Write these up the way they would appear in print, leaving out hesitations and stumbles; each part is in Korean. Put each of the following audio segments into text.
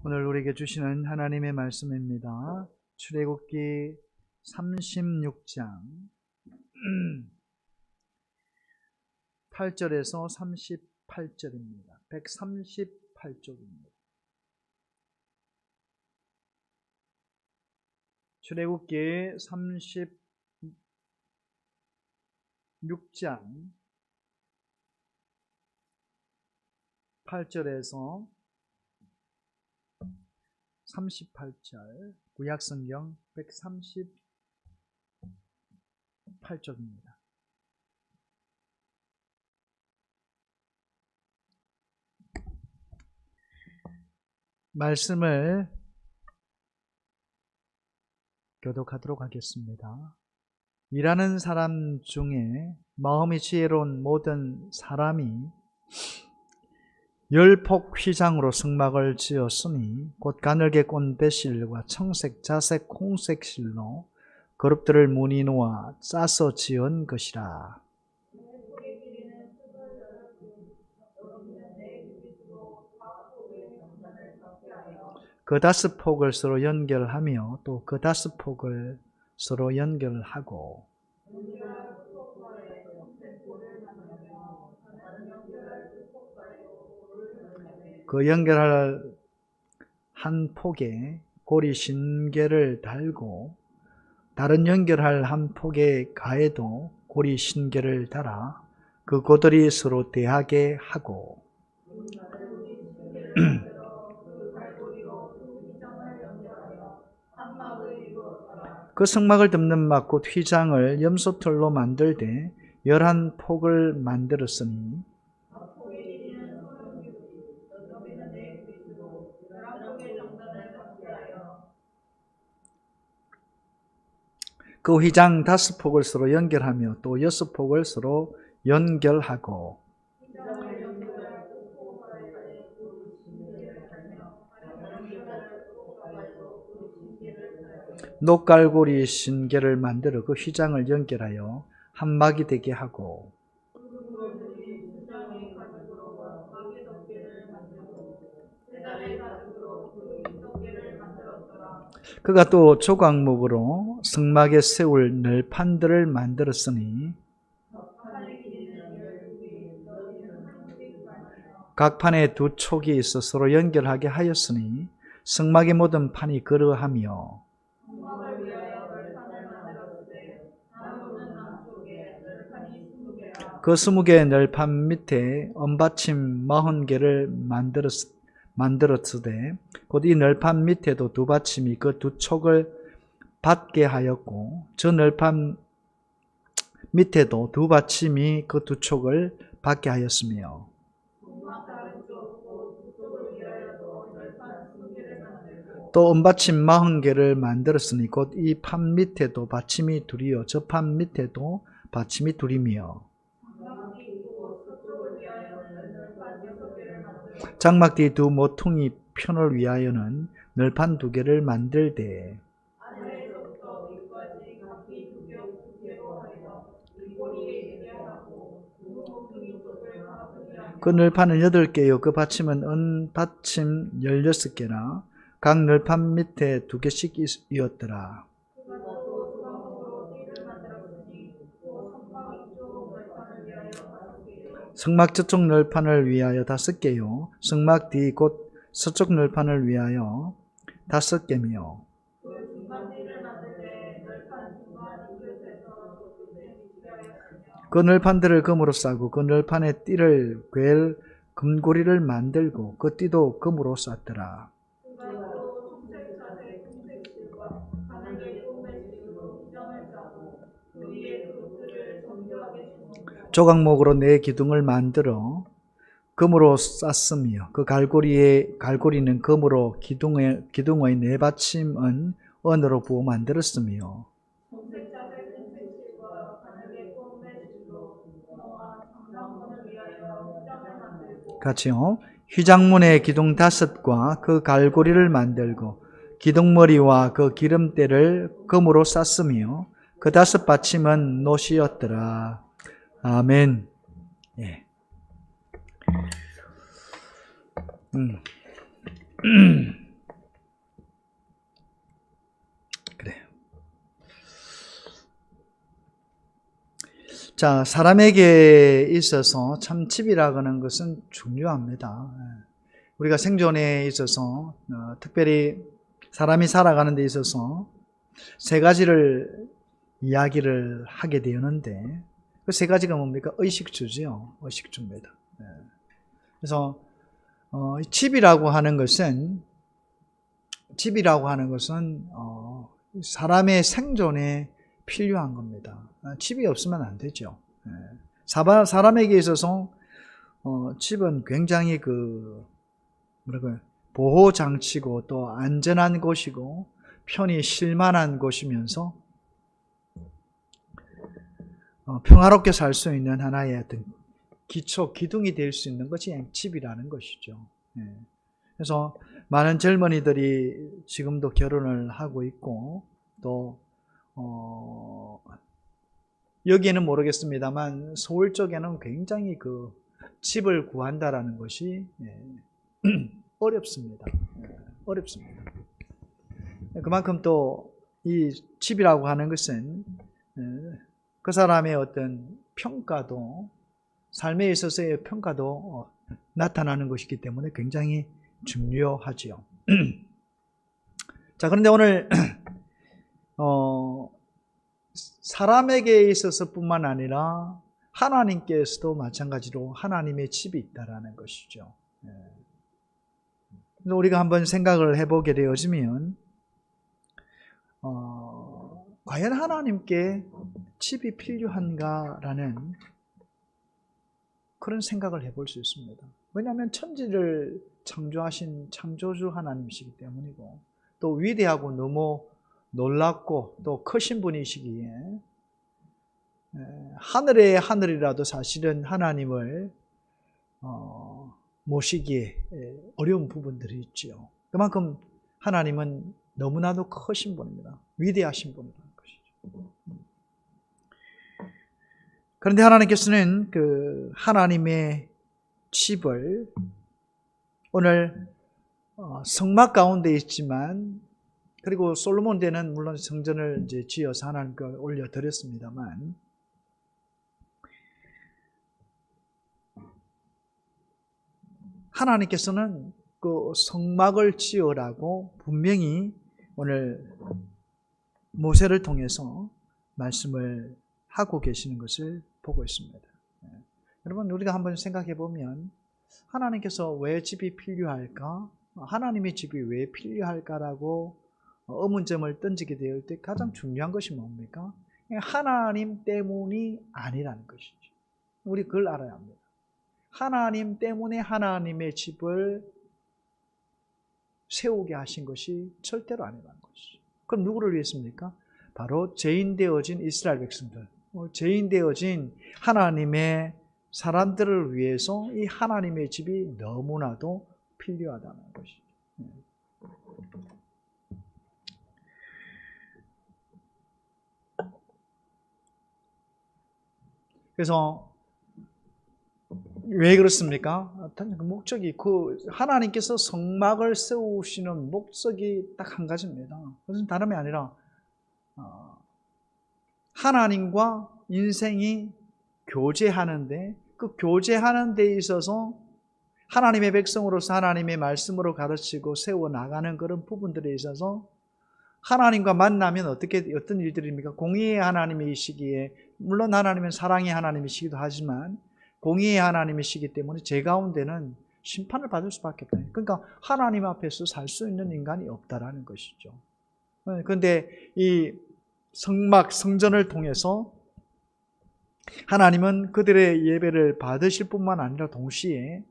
오늘 우리에게 주시는 하나님의 말씀입니다. 출애굽기 36장 8절에서 38절입니다. 138쪽입니다. 출애굽기 36장 8절에서 38절, 구약성경 138쪽입니다. 말씀을 교독하도록 하겠습니다. 일하는 사람 중에 마음이 지혜로운 모든 사람이 10폭 휘장으로 성막을 지었으니 곧 가늘게 꼰 배실과 청색, 자색, 홍색 실로 그룹들을 무늬 놓아 짜서 지은 것이라. 그 5폭을 서로 연결하며 또 그 5폭을 서로 연결하고 그 연결할 한 폭에 고리 신개를 달고 다른 연결할 한 폭에 가에도 고리 신개를 달아 그 고들이 서로 대하게 하고 그 성막을 덮는 막 곧 휘장을 염소털로 만들되 11폭을 만들었으니 그 휘장 5폭을 서로 연결하며 또 6폭을 서로 연결하고 녹갈고리 신개를 만들어 그 휘장을 연결하여 한 막이 되게 하고 그가 또 조각목으로 성막에 세울 널판들을 만들었으니 각 판에 2촉이 있어 서로 연결하게 하였으니 성막의 모든 판이 그러하며 그 20개의 널판 밑에 언받침 40개를 만들었으되 곧 이 널판 밑에도 2받침이 그 2촉을 받게 하였고 저 널판 밑에도 2받침이 그 2촉을 받게 하였으며 또 언받침 40개를 만들었으니 곧 이 판 밑에도 받침이 2이요 저 판 밑에도 받침이 2이며 장막뒤 2 모퉁이 편을 위하여는 널판 2개를 만들되 그 널판은 8개요 그 받침은 은받침 16개라 각 널판 밑에 2개씩이었더라. 성막 저쪽 널판을 위하여 5개요 성막 뒤 곧 서쪽 널판을 위하여 5개며 그 널판들을 금으로 싸고 그 널판의 띠를 꿰 금고리를 만들고 그 띠도 금으로 쌌더라. 조각목으로 4기둥을 만들어 금으로 쌌으며 그 갈고리는 금으로 기둥의 4받침은 은으로 부어 만들었으며 같이요. 휘장문의 기둥 5과 그 갈고리를 만들고 기둥머리와 그 기름대를 금으로 쌌으며 그 5받침은 노시였더라. 아멘. 예. 자, 사람에게 있어서 참 집이라고 하는 것은 중요합니다. 우리가 생존에 있어서 특별히 사람이 살아가는 데 있어서 세 가지를 이야기를 하게 되었는데 그 세 가지가 뭡니까? 의식주죠. 의식주입니다. 그래서 집이라고 하는 것은 사람의 생존에 필요한 겁니다. 집이 없으면 안 되죠. 사람에게 있어서 집은 굉장히 보호 장치고 또 안전한 곳이고 편히 쉴 만한 곳이면서 평화롭게 살 수 있는 하나의 어떤 기둥이 될 수 있는 것이 집이라는 것이죠. 그래서 많은 젊은이들이 지금도 결혼을 하고 있고 또 여기에는 모르겠습니다만 서울 쪽에는 굉장히 집을 구한다라는 것이 어렵습니다. 어렵습니다. 그만큼 또 이 집이라고 하는 것은 그 사람의 어떤 평가도 삶에 있어서의 평가도 나타나는 것이기 때문에 굉장히 중요하지요. 자, 그런데 오늘 사람에게 있어서 뿐만 아니라 하나님께서도 마찬가지로 하나님의 집이 있다라는 것이죠. 우리가 한번 생각을 해보게 되어지면 과연 하나님께 집이 필요한가라는 그런 생각을 해볼 수 있습니다. 왜냐하면 천지를 창조하신 창조주 하나님이시기 때문이고 또 위대하고 너무 놀랍고 또 크신 분이시기에 하늘의 하늘이라도 사실은 하나님을 모시기에 어려운 부분들이 있죠. 그만큼 하나님은 너무나도 크신 분입니다. 위대하신 분이라는 것이죠. 그런데 하나님께서는 그 하나님의 집을 오늘 성막 가운데 있지만 그리고 솔로몬 때는 물론 성전을 이제 지어서 하나님께 올려드렸습니다만 하나님께서는 그 성막을 지으라고 분명히 오늘 모세를 통해서 말씀을 하고 계시는 것을 보고 있습니다. 여러분 우리가 한번 생각해 보면 하나님께서 왜 집이 필요할까? 하나님의 집이 왜 필요할까라고 의문점을 던지게 될 때 가장 중요한 것이 뭡니까? 하나님 때문이 아니라는 것이죠. 우리 그걸 알아야 합니다. 하나님 때문에 하나님의 집을 세우게 하신 것이 절대로 아니라는 것이죠. 그럼 누구를 위해서입니까? 바로 죄인 되어진 이스라엘 백성들, 죄인 되어진 하나님의 사람들을 위해서 이 하나님의 집이 너무나도 필요하다는 것이죠. 그래서 왜 그렇습니까? 목적이 하나님께서 성막을 세우시는 목적이 딱 한 가지입니다. 그것은 다름이 아니라 하나님과 인생이 교제하는데 그 교제하는 데 있어서 하나님의 백성으로서 하나님의 말씀으로 가르치고 세워나가는 그런 부분들에 있어서 하나님과 만나면 어떤 일들입니까? 공의의 하나님이시기에 물론 하나님은 사랑의 하나님이시기도 하지만 공의의 하나님이시기 때문에 제 가운데는 심판을 받을 수밖에 없다. 그러니까 하나님 앞에서 살 수 있는 인간이 없다라는 것이죠. 그런데 이 성전을 통해서 하나님은 그들의 예배를 받으실 뿐만 아니라 동시에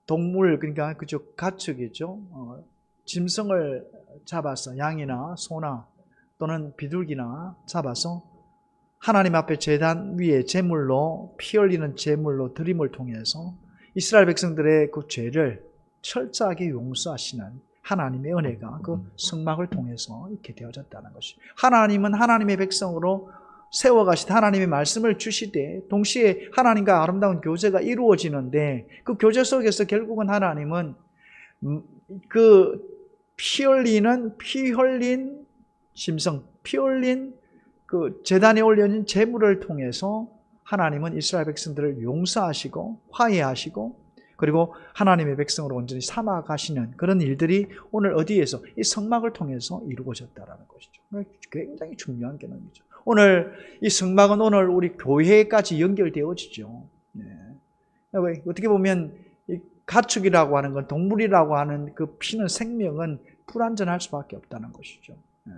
동물, 그러니까 그쪽 가축이죠. 짐승을 잡아서 양이나 소나 또는 비둘기나 잡아서 하나님 앞에 제단 위에 제물로 피 흘리는 제물로 드림을 통해서 이스라엘 백성들의 그 죄를 철저하게 용서하시는 하나님의 은혜가 그 성막을 통해서 이렇게 되어졌다는 것이. 하나님은 하나님의 백성으로 세워가시되 하나님의 말씀을 주시되 동시에 하나님과 아름다운 교제가 이루어지는데 그 교제 속에서 결국은 하나님은 그 피 흘린 짐승, 피 흘린 그 제단에 올려진 제물을 통해서 하나님은 이스라엘 백성들을 용서하시고 화해하시고 그리고 하나님의 백성으로 온전히 삼아 가시는 그런 일들이 오늘 어디에서 이 성막을 통해서 이루어졌다라는 것이죠. 굉장히 중요한 개념이죠. 오늘 이 성막은 오늘 우리 교회까지 연결되어지죠. 네. 어떻게 보면 이 가축이라고 하는 건 동물이라고 하는 그 피는 생명은 불완전할 수밖에 없다는 것이죠. 네.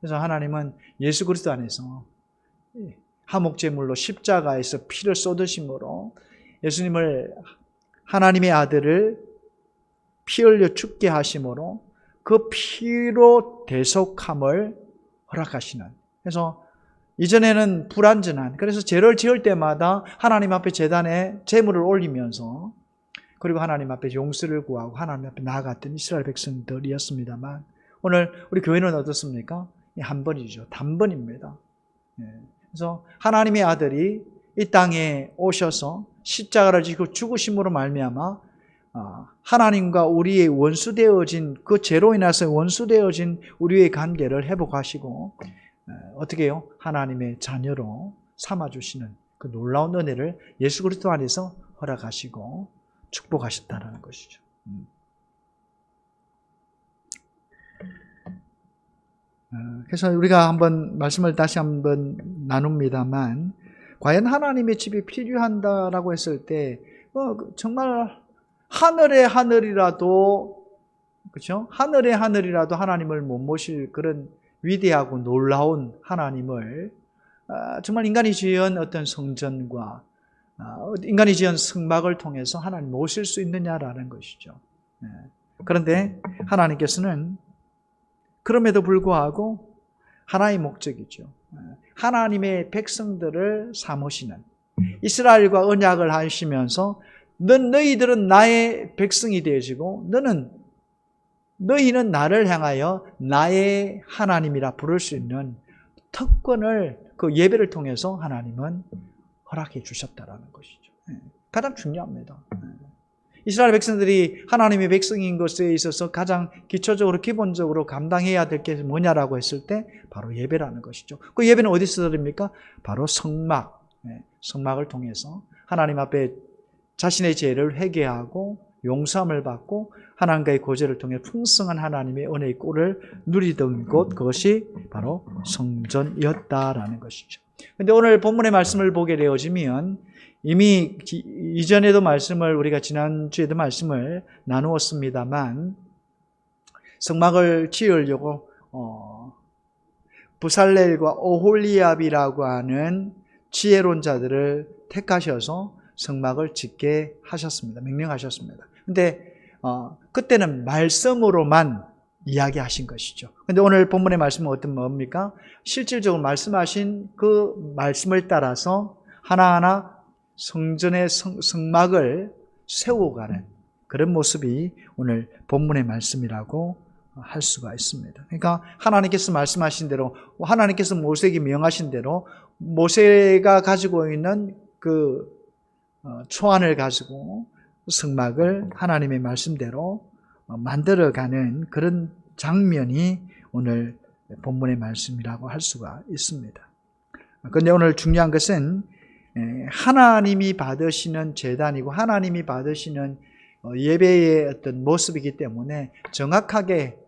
그래서 하나님은 예수 그리스도 안에서 화목제물로 십자가에서 피를 쏟으심으로 예수님을 하나님의 아들을 피 흘려 죽게 하심으로 그 피로 대속함을 허락하시는. 그래서 이전에는 불완전한, 그래서 죄를 지을 때마다 하나님 앞에 제단에 제물을 올리면서 그리고 하나님 앞에 용서를 구하고 하나님 앞에 나아갔던 이스라엘 백성들이었습니다만 오늘 우리 교회는 어떻습니까? 한 번이죠. 단번입니다. 그래서 하나님의 아들이 이 땅에 오셔서 십자가를 지고 죽으심으로 말미암아 하나님과 우리의 원수되어진 그 죄로 인해서 원수되어진 우리의 관계를 회복하시고 어떻게 해요? 하나님의 자녀로 삼아주시는 그 놀라운 은혜를 예수 그리스도 안에서 허락하시고 축복하셨다는 것이죠. 그래서 우리가 한번 말씀을 다시 한번 나눕니다만 과연 하나님의 집이 필요한다라고 했을 때 정말 하늘의 하늘이라도 그렇죠? 하늘의 하늘이라도 하나님을 못 모실 그런 위대하고 놀라운 하나님을 정말 인간이 지은 어떤 성전과 인간이 지은 성막을 통해서 하나님 모실 수 있느냐라는 것이죠. 그런데 하나님께서는 그럼에도 불구하고 하나의 목적이죠. 하나님의 백성들을 삼으시는 이스라엘과 언약을 하시면서 너희들은 나의 백성이 되어지고 너희는 나를 향하여 나의 하나님이라 부를 수 있는 특권을 그 예배를 통해서 하나님은 허락해 주셨다라는 것이죠. 가장 중요합니다. 이스라엘 백성들이 하나님의 백성인 것에 있어서 가장 기초적으로 기본적으로 감당해야 될 게 뭐냐라고 했을 때 바로 예배라는 것이죠. 그 예배는 어디서 드립니까? 바로 성막을 통해서 하나님 앞에 자신의 죄를 회개하고 용서함을 받고 하나님과의 교제를 통해 풍성한 하나님의 은혜의 꼴을 누리던 곳, 그것이 바로 성전이었다라는 것이죠. 그런데 오늘 본문의 말씀을 보게 되어지면 이미 이전에도 말씀을 우리가 지난주에도 말씀을 나누었습니다만 성막을 지으려고 부살렐과 오홀리압이라고 하는 지혜로운 자들을 택하셔서 성막을 짓게 하셨습니다. 명령하셨습니다. 근데 그때는 말씀으로만 이야기하신 것이죠. 근데 오늘 본문의 말씀은 어떤 뭡니까? 실질적으로 말씀하신 그 말씀을 따라서 하나하나 성전의 성막을 세워가는 그런 모습이 오늘 본문의 말씀이라고 할 수가 있습니다. 그러니까 하나님께서 말씀하신 대로 하나님께서 모세에게 명하신 대로 모세가 가지고 있는 그 초안을 가지고 성막을 하나님의 말씀대로 만들어가는 그런 장면이 오늘 본문의 말씀이라고 할 수가 있습니다. 그런데 오늘 중요한 것은 하나님이 받으시는 제단이고 하나님이 받으시는 예배의 어떤 모습이기 때문에 정확하게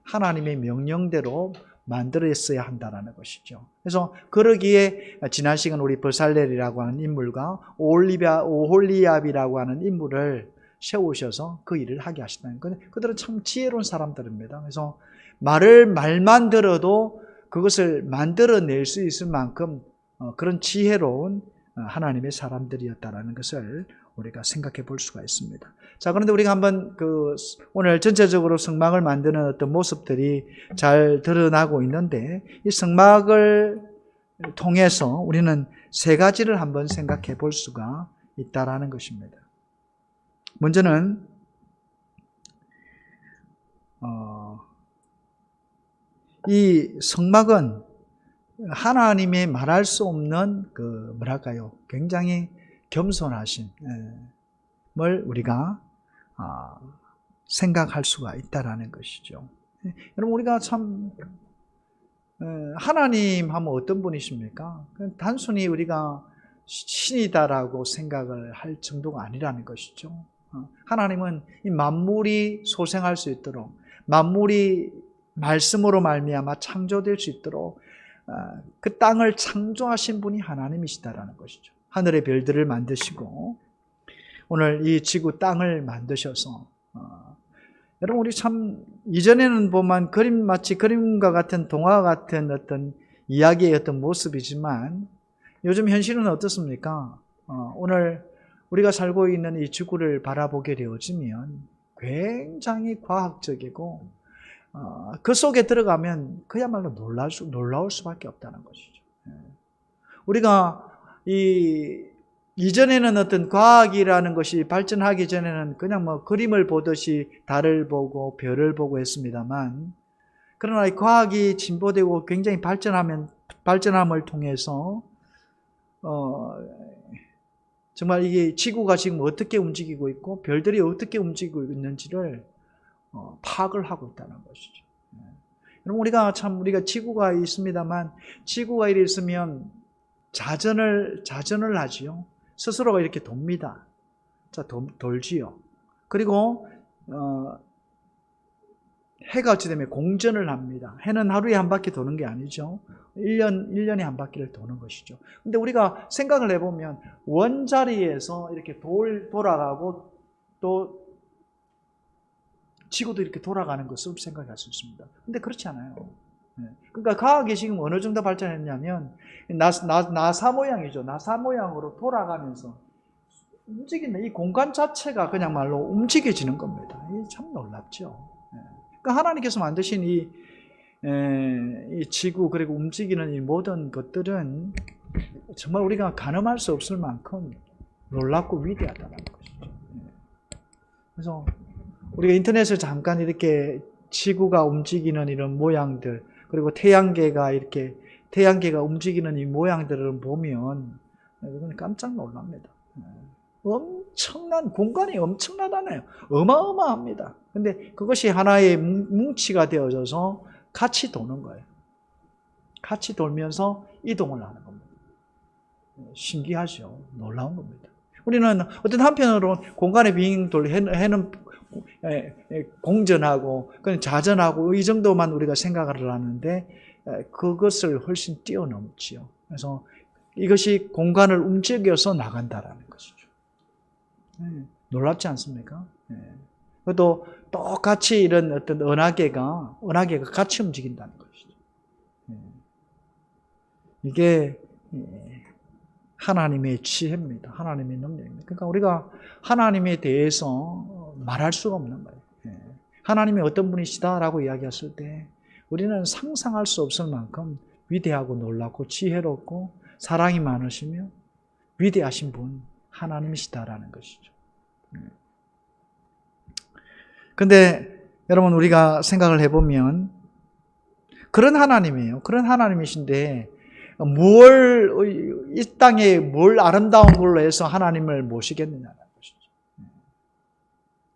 하나님의 명령대로 만들었어야 한다는 것이죠. 그래서 그러기에 지난 시간 우리 버살렐이라고 하는 인물과 오홀리압이라고 하는 인물을 세우셔서 그 일을 하게 하신다는 거예요. 그들은 참 지혜로운 사람들입니다. 그래서 말만 들어도 그것을 만들어낼 수 있을 만큼 그런 지혜로운 하나님의 사람들이었다라는 것을 우리가 생각해 볼 수가 있습니다. 자, 그런데 우리가 한번 오늘 전체적으로 성막을 만드는 어떤 모습들이 잘 드러나고 있는데 이 성막을 통해서 우리는 세 가지를 한번 생각해 볼 수가 있다라는 것입니다. 먼저는 이 성막은 하나님의 말할 수 없는 굉장히 겸손하신 걸 우리가 생각할 수가 있다라는 것이죠. 여러분 우리가 참 하나님 하면 어떤 분이십니까? 단순히 우리가 신이다라고 생각을 할 정도가 아니라는 것이죠. 하나님은 이 만물이 소생할 수 있도록, 만물이 말씀으로 말미암아 창조될 수 있도록 그 땅을 창조하신 분이 하나님이시다라는 것이죠. 하늘의 별들을 만드시고 오늘 이 지구 땅을 만드셔서 여러분, 우리 참 이전에는 보면 마치 그림과 같은 동화 같은 어떤 이야기의 어떤 모습이지만 요즘 현실은 어떻습니까? 오늘 우리가 살고 있는 이 지구를 바라보게 되어지면 굉장히 과학적이고 그 속에 들어가면 그야말로 놀라울 수밖에 없다는 것이죠. 우리가 이전에는 어떤 과학이라는 것이 발전하기 전에는 그냥 뭐 그림을 보듯이 달을 보고 별을 보고 했습니다만, 그러나 이 과학이 진보되고 굉장히 발전함을 통해서 정말 이게 지구가 지금 어떻게 움직이고 있고 별들이 어떻게 움직이고 있는지를 파악을 하고 있다는 것이죠. 여러분, 우리가 지구가 있습니다만 지구가 이래 있으면 자전을 하지요. 스스로가 이렇게 돕니다. 자, 돌지요. 그리고 해가 어찌 되면 공전을 합니다. 해는 하루에 한 바퀴 도는 게 아니죠. 1년에 한 바퀴를 도는 것이죠. 근데 우리가 생각을 해보면 원자리에서 이렇게 돌아가고 또 지구도 이렇게 돌아가는 것을 생각할 수 있습니다. 근데 그렇지 않아요. 그러니까 과학이 지금 어느 정도 발전했냐면 나사 모양이죠. 나사 모양으로 돌아가면서 움직이는 이 공간 자체가 그냥 말로 움직여지는 겁니다. 이게 참 놀랍죠. 그러니까 하나님께서 만드신 이 지구, 그리고 움직이는 이 모든 것들은 정말 우리가 가늠할 수 없을 만큼 놀랍고 위대하다는 것이죠. 그래서 우리가 인터넷을 잠깐 이렇게 지구가 움직이는 이런 모양들, 그리고 태양계가 움직이는 이 모양들을 보면 깜짝 놀랍니다. 공간이 엄청나다네요. 어마어마합니다. 근데 그것이 하나의 뭉치가 되어져서 같이 도는 거예요. 같이 돌면서 이동을 하는 겁니다. 신기하죠. 놀라운 겁니다. 우리는 어떤 한편으로는 공간의 빙 해는 공전하고 자전하고 이 정도만 우리가 생각을 하는데 그것을 훨씬 뛰어넘지요. 그래서 이것이 공간을 움직여서 나간다라는 것이죠. 놀랍지 않습니까? 또 똑같이 이런 어떤 은하계가 같이 움직인다는 것이죠. 이게 하나님의 지혜입니다. 하나님의 능력입니다. 그러니까 우리가 하나님에 대해서 말할 수가 없는 거예요. 하나님이 어떤 분이시다라고 이야기했을 때 우리는 상상할 수 없을 만큼 위대하고 놀랍고 지혜롭고 사랑이 많으시며 위대하신 분 하나님이시다라는 것이죠. 근데 여러분, 우리가 생각을 해보면 그런 하나님이에요. 그런 하나님이신데 이 땅에 뭘 아름다운 걸로 해서 하나님을 모시겠느냐는 것이죠.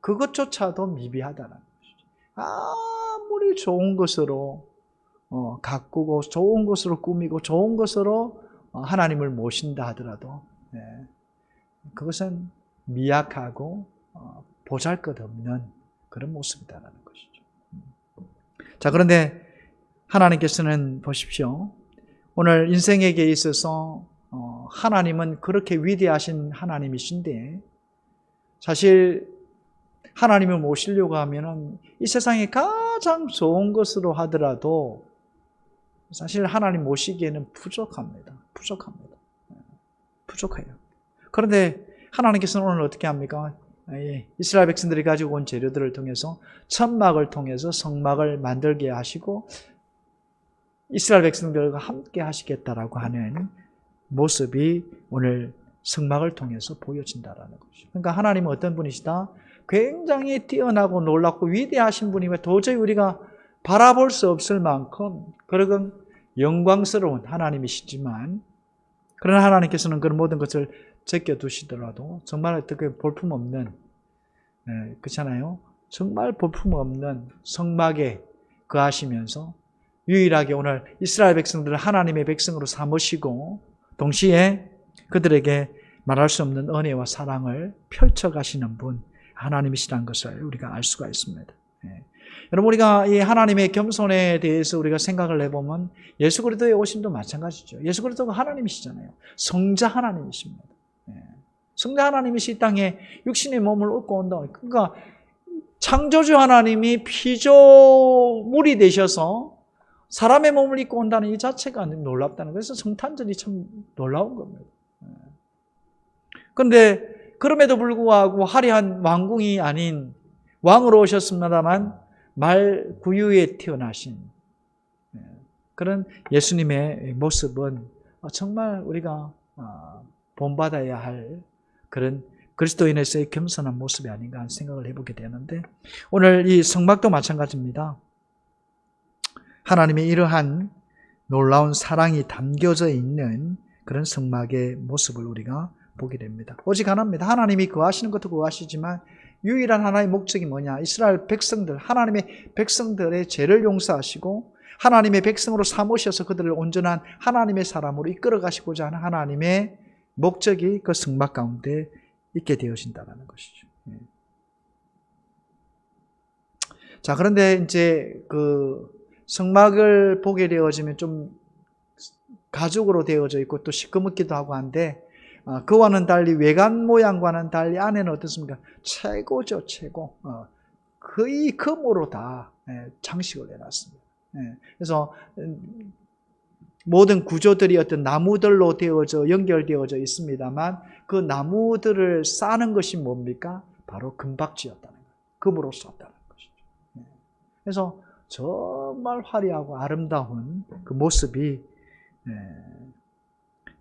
그것조차도 미비하다는 것이죠. 아무리 좋은 것으로 가꾸고 좋은 것으로 꾸미고 좋은 것으로 하나님을 모신다 하더라도 그것은 미약하고 보잘것없는 그런 모습이다라는 것이죠. 자, 그런데 하나님께서는 보십시오. 오늘 인생에게 있어서 하나님은 그렇게 위대하신 하나님이신데 사실 하나님을 모시려고 하면은 이 세상에 가장 좋은 것으로 하더라도 사실 하나님 모시기에는 부족합니다. 부족해요. 그런데 하나님께서는 오늘 어떻게 합니까? 이스라엘 백성들이 가지고 온 재료들을 통해서 천막을 통해서 성막을 만들게 하시고 이스라엘 백성들과 함께 하시겠다라고 하는 모습이 오늘 성막을 통해서 보여진다라는 것이죠. 그러니까 하나님은 어떤 분이시다? 굉장히 뛰어나고 놀랍고 위대하신 분이며 도저히 우리가 바라볼 수 없을 만큼 그런 영광스러운 하나님이시지만, 그러나 하나님께서는 그런 모든 것을 제껴두시더라도 정말 어떻게 볼품없는, 그렇잖아요. 정말 볼품없는 성막에 거하시면서 유일하게 오늘 이스라엘 백성들을 하나님의 백성으로 삼으시고 동시에 그들에게 말할 수 없는 은혜와 사랑을 펼쳐가시는 분 하나님이시라는 것을 우리가 알 수가 있습니다. 여러분, 우리가 이 하나님의 겸손에 대해서 우리가 생각을 해보면 예수 그리스도의 오심도 마찬가지죠. 예수 그리스도가 하나님이시잖아요. 성자 하나님이십니다. 성자 하나님이시 이 땅에 육신의 몸을 얻고 온다. 그러니까 창조주 하나님이 피조물이 되셔서 사람의 몸을 입고 온다는 이 자체가 놀랍다는 거예요. 그래서 성탄절이 참 놀라운 겁니다. 그런데 그럼에도 불구하고 화려한 왕궁이 아닌 왕으로 오셨습니다만 말 구유에 태어나신 그런 예수님의 모습은 정말 우리가 본받아야 할 그런 그리스도인에서의 겸손한 모습이 아닌가 하는 생각을 해보게 되는데, 오늘 이 성막도 마찬가지입니다. 하나님의 이러한 놀라운 사랑이 담겨져 있는 그런 성막의 모습을 우리가 보게 됩니다. 오직 하나입니다. 하나님이 거하시는 것도 거하시지만 유일한 하나의 목적이 뭐냐? 이스라엘 백성들, 하나님의 백성들의 죄를 용서하시고 하나님의 백성으로 삼으셔서 그들을 온전한 하나님의 사람으로 이끌어 가시고자 하는 하나님의 목적이 그 성막 가운데 있게 되어진다는 것이죠. 자, 그런데 이제 그 성막을 보게 되어지면 좀 가죽으로 되어져 있고 또 시커멓기도 하고 한데, 그와는 달리 외관 모양과는 달리 안에는 어떻습니까? 최고죠, 최고. 거의 금으로 다 장식을 해놨습니다. 그래서 모든 구조들이 어떤 나무들로 되어져 연결되어져 있습니다만 그 나무들을 싸는 것이 뭡니까? 바로 금박지였다는 거예요. 금으로 썼다는 것이죠. 그래서 정말 화려하고 아름다운 그 모습이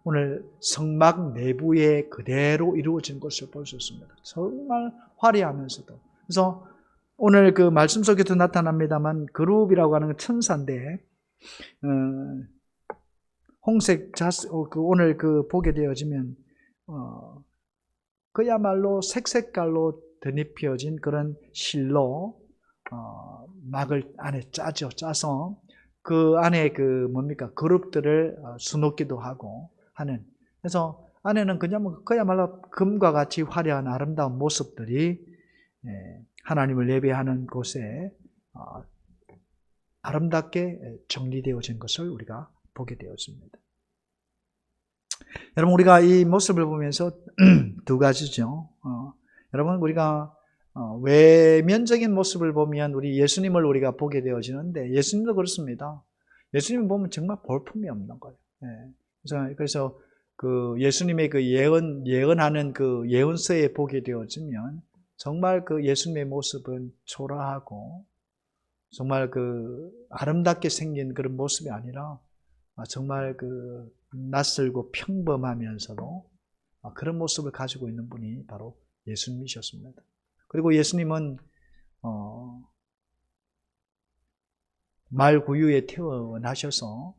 오늘 성막 내부에 그대로 이루어진 것을 볼 수 있습니다. 정말 화려하면서도. 그래서 오늘 그 말씀 속에도 나타납니다만 그룹이라고 하는 건 천사인데 홍색 자스 오늘 그 보게 되어지면 그야말로 색색깔로 덧입혀진 그런 실로 막을 안에 짜서 그 안에 그 뭡니까 그룹들을 수놓기도 하고 하는. 그래서 안에는 그야말로 금과 같이 화려한 아름다운 모습들이 하나님을 예배하는 곳에 아름답게 정리되어진 것을 우리가 보게 되었습니다. 여러분, 우리가 이 모습을 보면서 두 가지죠. 여러분, 우리가 외면적인 모습을 보면 우리 예수님을 우리가 보게 되어지는데 예수님도 그렇습니다. 예수님 보면 정말 볼품이 없는 거예요. 그래서 그 예수님의 그 예언하는 그 예언서에 보게 되어지면 정말 그 예수님의 모습은 초라하고 정말 그 아름답게 생긴 그런 모습이 아니라 정말 그 낯설고 평범하면서도 그런 모습을 가지고 있는 분이 바로 예수님이셨습니다. 그리고 예수님은 말 구유에 태어나셔서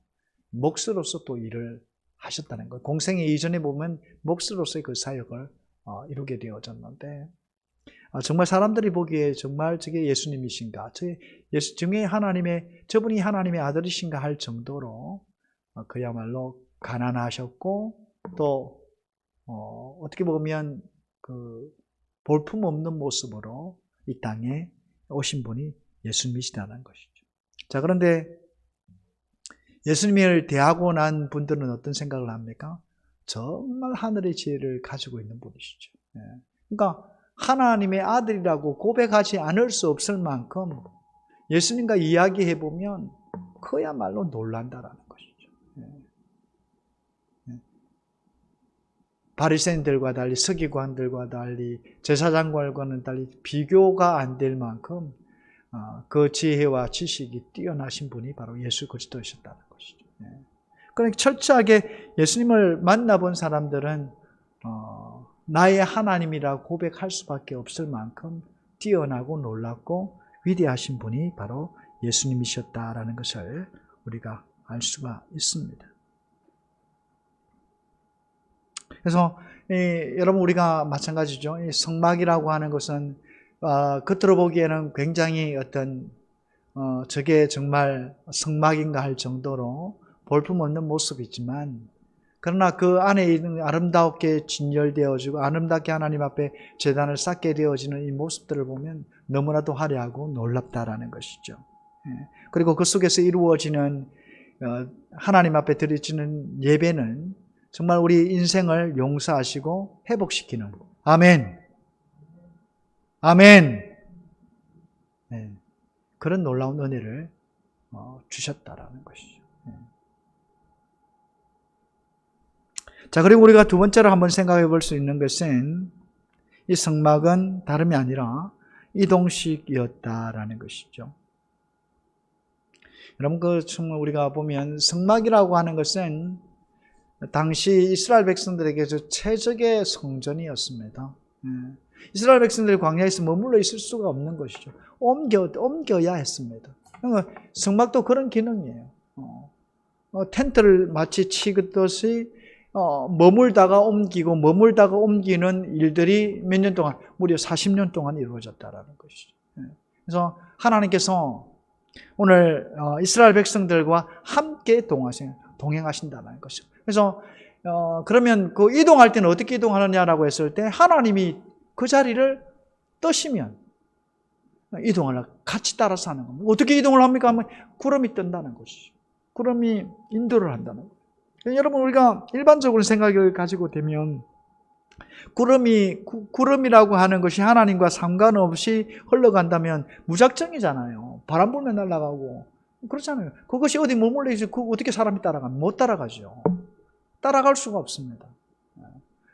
목수로서 또 일을 하셨다는 거예요. 공생애 이전에 보면 목수로서의 그 사역을 이루게 되어졌는데 정말 사람들이 보기에 정말 저게 예수님이신가, 저분이 하나님의 아들이신가 할 정도로 그야말로 가난하셨고 또 어떻게 보면 그 볼품없는 모습으로 이 땅에 오신 분이 예수님이시다는 것이죠. 자, 그런데 예수님을 대하고 난 분들은 어떤 생각을 합니까? 정말 하늘의 지혜를 가지고 있는 분이시죠. 그러니까 하나님의 아들이라고 고백하지 않을 수 없을 만큼 예수님과 이야기해보면 그야말로 놀란다라는 것이죠. 바리새인들과 달리, 서기관들과 달리, 제사장들과는 달리 비교가 안 될 만큼 그 지혜와 지식이 뛰어나신 분이 바로 예수 그리스도이셨다는 것이죠. 그러니까 철저하게 예수님을 만나본 사람들은 나의 하나님이라고 고백할 수밖에 없을 만큼 뛰어나고 놀랍고 위대하신 분이 바로 예수님이셨다라는 것을 우리가 알 수가 있습니다. 그래서 여러분, 우리가 마찬가지죠. 이 성막이라고 하는 것은 겉으로 보기에는 굉장히 어떤 저게 정말 성막인가 할 정도로 볼품없는 모습이지만, 그러나 그 안에 있는 아름답게 진열되어지고 아름답게 하나님 앞에 제단을 쌓게 되어지는 이 모습들을 보면 너무나도 화려하고 놀랍다라는 것이죠. 그리고 그 속에서 이루어지는 하나님 앞에 드려지는 예배는 정말 우리 인생을 용서하시고 회복시키는, 아멘, 아멘, 그런 놀라운 은혜를 주셨다라는 것이죠. 자, 그리고 우리가 두 번째로 한번 생각해 볼 수 있는 것은 이 성막은 다름이 아니라 이동식이었다라는 것이죠. 여러분, 정말 우리가 보면 성막이라고 하는 것은 당시 이스라엘 백성들에게서 최적의 성전이었습니다. 이스라엘 백성들이 광야에서 머물러 있을 수가 없는 것이죠. 옮겨야 했습니다. 성막도 그런 기능이에요. 텐트를 마치 치듯이 머물다가 옮기는 일들이 몇 년 동안, 무려 40년 동안 이루어졌다라는 것이죠. 그래서 하나님께서 오늘 이스라엘 백성들과 함께 동행하신다는 것이죠. 그래서 그러면 그 이동할 때는 어떻게 이동하느냐라고 했을 때, 하나님이 그 자리를 뜨시면 이동을 같이 따라서 하는 겁니다. 어떻게 이동을 합니까? 하면 구름이 뜬다는 것이죠. 구름이 인도를 한다는 거예요. 여러분, 우리가 일반적으로 생각을 가지고 되면 구름이라고 하는 것이 하나님과 상관없이 흘러간다면 무작정이잖아요. 바람 불면 날아가고 그렇잖아요. 그것이 어디 머물러 있지, 그거 어떻게 사람이 따라가면 못 따라가죠. 따라갈 수가 없습니다.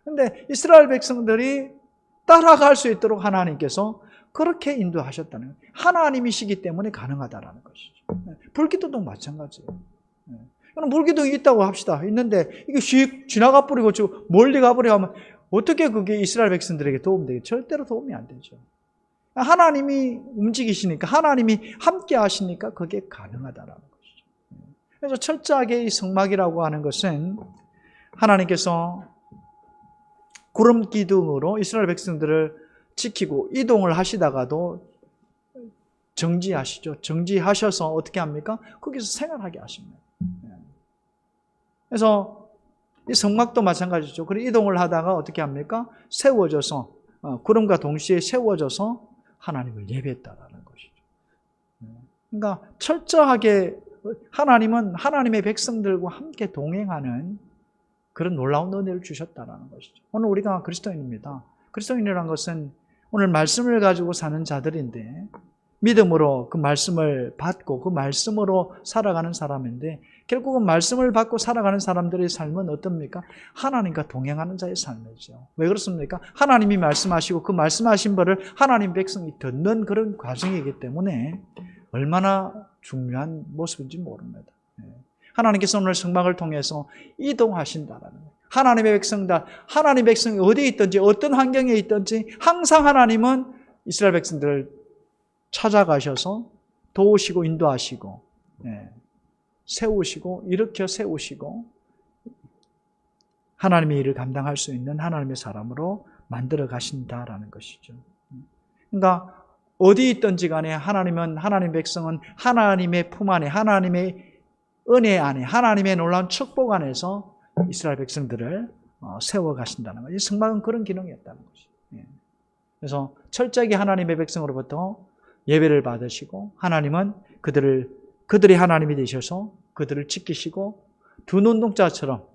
그런데 이스라엘 백성들이 따라갈 수 있도록 하나님께서 그렇게 인도하셨다는 거예요. 하나님이시기 때문에 가능하다라는 것이죠. 불기도도 마찬가지예요. 그럼 불기둥이 있다고 합시다. 있는데 이게 휙 지나가 버리고 멀리 가버리고 하면 어떻게 그게 이스라엘 백성들에게 도움되겠어요? 절대로 도움이 안 되죠. 하나님이 움직이시니까, 하나님이 함께 하시니까 그게 가능하다라는 것이죠. 그래서 철저하게 이 성막이라고 하는 것은 하나님께서 구름 기둥으로 이스라엘 백성들을 지키고 이동을 하시다가도 정지하시죠. 정지하셔서 어떻게 합니까? 거기서 생활하게 하십니다. 그래서 이 성막도 마찬가지죠. 그리고 이동을 하다가 어떻게 합니까? 세워져서, 구름과 동시에 세워져서 하나님을 예배했다라는 것이죠. 그러니까 철저하게 하나님은 하나님의 백성들과 함께 동행하는 그런 놀라운 은혜를 주셨다라는 것이죠. 오늘 우리가 그리스도인입니다. 그리스도인이라는 것은 오늘 말씀을 가지고 사는 자들인데, 믿음으로 그 말씀을 받고 그 말씀으로 살아가는 사람인데, 결국은 말씀을 받고 살아가는 사람들의 삶은 어떻습니까? 하나님과 동행하는 자의 삶이죠. 왜 그렇습니까? 하나님이 말씀하시고 그 말씀하신 바를 하나님 백성이 듣는 그런 과정이기 때문에 얼마나 중요한 모습인지 모릅니다. 하나님께서 오늘 성막을 통해서 이동하신다라는 거예요. 하나님의 백성이 어디에 있든지 어떤 환경에 있든지 항상 하나님은 이스라엘 백성들을 찾아가셔서 도우시고 인도하시고 세우시고 일으켜 세우시고 하나님의 일을 감당할 수 있는 하나님의 사람으로 만들어 가신다라는 것이죠. 그러니까 어디 있든지 간에 하나님은, 하나님의 백성은 하나님의 품 안에, 하나님의 은혜 안에, 하나님의 놀라운 축복 안에서 이스라엘 백성들을 세워 가신다는 거죠. 성막은 그런 기능이었다는 거죠. 그래서 철저하게 하나님의 백성으로부터 예배를 받으시고, 하나님은 그들이 하나님이 되셔서 그들을 지키시고, 두 눈동자처럼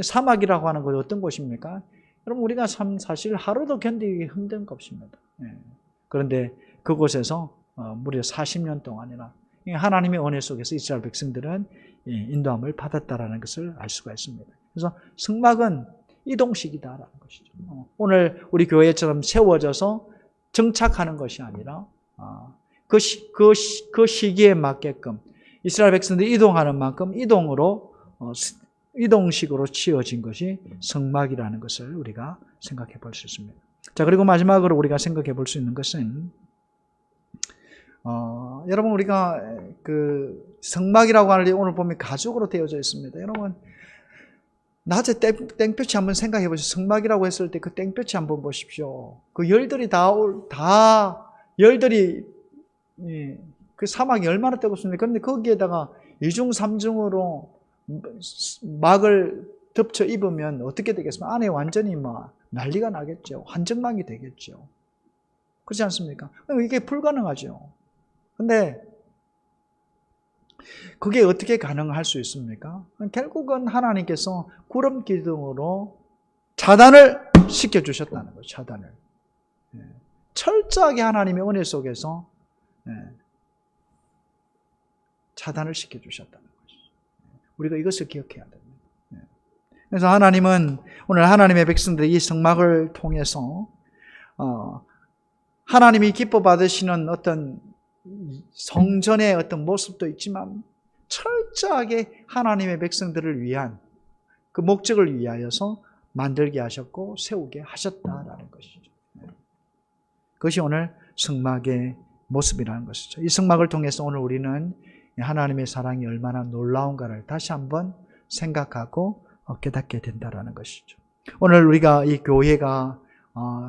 사막이라고 하는 것이 어떤 곳입니까? 여러분, 우리가 참 사실 하루도 견디기 힘든 것입니다. 그런데 그곳에서 무려 40년 동안이나 하나님의 은혜 속에서 이스라엘 백성들은 인도함을 받았다라는 것을 알 수가 있습니다. 그래서 성막은 이동식이다라는 것이죠. 오늘 우리 교회처럼 세워져서 정착하는 것이 아니라 그 시기에 맞게끔 이스라엘 백성들이 이동하는 만큼 이동식으로 치어진 것이 성막이라는 것을 우리가 생각해 볼 수 있습니다. 자, 그리고 마지막으로 우리가 생각해 볼 수 있는 것은 여러분, 우리가 그 성막이라고 하는 게 오늘 보면 가죽으로 되어져 있습니다. 여러분, 낮에 땡볕이 한번 생각해 보시죠. 성막이라고 했을 때 그 땡볕이 한번 보십시오. 그 열들이 열들이 그 사막이 얼마나 뜨겁습니까? 그런데 거기에다가 이중 삼중으로 막을 덮쳐 입으면 어떻게 되겠습니까? 안에 완전히 막 난리가 나겠죠. 환정막이 되겠죠. 그렇지 않습니까? 이게 불가능하죠. 근데 그게 어떻게 가능할 수 있습니까? 결국은 하나님께서 구름 기둥으로 차단을 시켜주셨다는 거예요. 차단을. 철저하게 하나님의 은혜 속에서 차단을 시켜주셨다는 거죠. 우리가 이것을 기억해야 됩니다. 그래서 하나님은 오늘 하나님의 백성들이 이 성막을 통해서 하나님이 기뻐 받으시는 어떤 성전의 어떤 모습도 있지만 철저하게 하나님의 백성들을 위한 그 목적을 위하여서 만들게 하셨고 세우게 하셨다라는 것이죠. 그것이 오늘 성막의 모습이라는 것이죠. 이 성막을 통해서 오늘 우리는 하나님의 사랑이 얼마나 놀라운가를 다시 한번 생각하고 깨닫게 된다는 것이죠. 오늘 우리가 이 교회가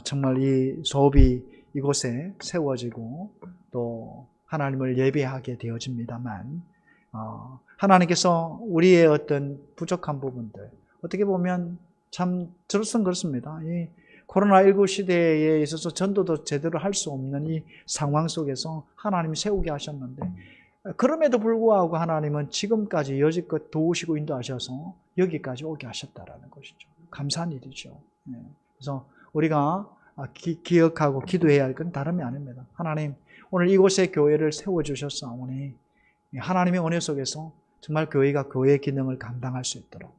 정말 이 소업이 이곳에 세워지고 또 하나님을 예배하게 되어집니다만 하나님께서 우리의 어떤 부족한 부분들 어떻게 보면 참 저로서는 그렇습니다. 이 코로나19 시대에 있어서 전도도 제대로 할 수 없는 이 상황 속에서 하나님이 세우게 하셨는데 그럼에도 불구하고 하나님은 지금까지 여지껏 도우시고 인도하셔서 여기까지 오게 하셨다라는 것이죠. 감사한 일이죠. 그래서 우리가 기억하고 기도해야 할 건 다름이 아닙니다. 하나님 오늘 이곳에 교회를 세워주셨사오니 하나님의 은혜 속에서 정말 교회가 교회의 기능을 감당할 수 있도록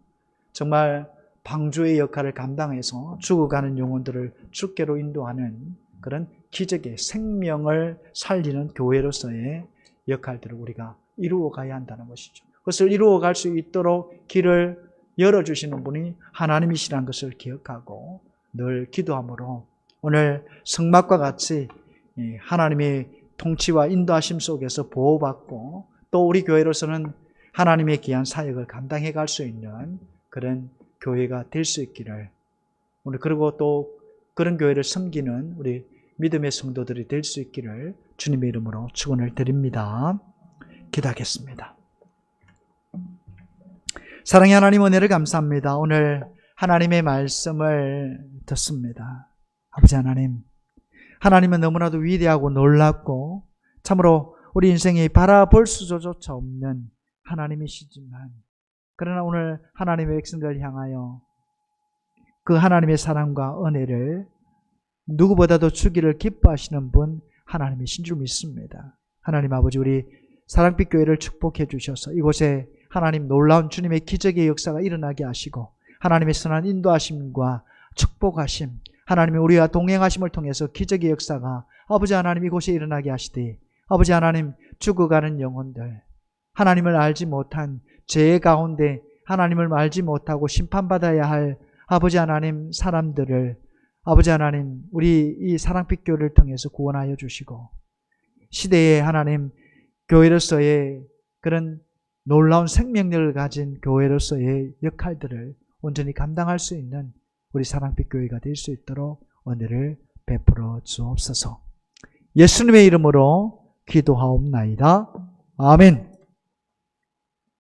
정말 방주의 역할을 감당해서 죽어가는 영혼들을 주께로 인도하는 그런 기적의 생명을 살리는 교회로서의 역할들을 우리가 이루어가야 한다는 것이죠. 그것을 이루어갈 수 있도록 길을 열어주시는 분이 하나님이시라는 것을 기억하고 늘 기도함으로 오늘 성막과 같이 하나님의 통치와 인도하심 속에서 보호받고 또 우리 교회로서는 하나님의 귀한 사역을 감당해 갈 수 있는 그런 교회가 될 수 있기를 오늘 그리고 또 그런 교회를 섬기는 우리 믿음의 성도들이 될 수 있기를 주님의 이름으로 축원을 드립니다. 기도하겠습니다. 사랑의 하나님 은혜를 감사합니다. 오늘 하나님의 말씀을 듣습니다. 아버지 하나님, 하나님은 너무나도 위대하고 놀랍고 참으로 우리 인생에 바라볼 수조차 없는 하나님이시지만 그러나 오늘 하나님의 백성들을 향하여 그 하나님의 사랑과 은혜를 누구보다도 주기를 기뻐하시는 분 하나님이신 줄 믿습니다. 하나님 아버지 우리 사랑빛 교회를 축복해 주셔서 이곳에 하나님 놀라운 주님의 기적의 역사가 일어나게 하시고 하나님의 선한 인도하심과 축복하심 하나님이 우리와 동행하심을 통해서 기적의 역사가 아버지 하나님 이곳에 일어나게 하시되 아버지 하나님 죽어가는 영혼들 하나님을 알지 못한 죄 가운데 하나님을 알지 못하고 심판받아야 할 아버지 하나님 사람들을 아버지 하나님 우리 이 사랑빛 교회를 통해서 구원하여 주시고 시대에 하나님 교회로서의 그런 놀라운 생명력을 가진 교회로서의 역할들을 온전히 감당할 수 있는 우리 사랑빛 교회가 될 수 있도록 은혜를 베풀어 주옵소서. 예수님의 이름으로 기도하옵나이다. 아멘.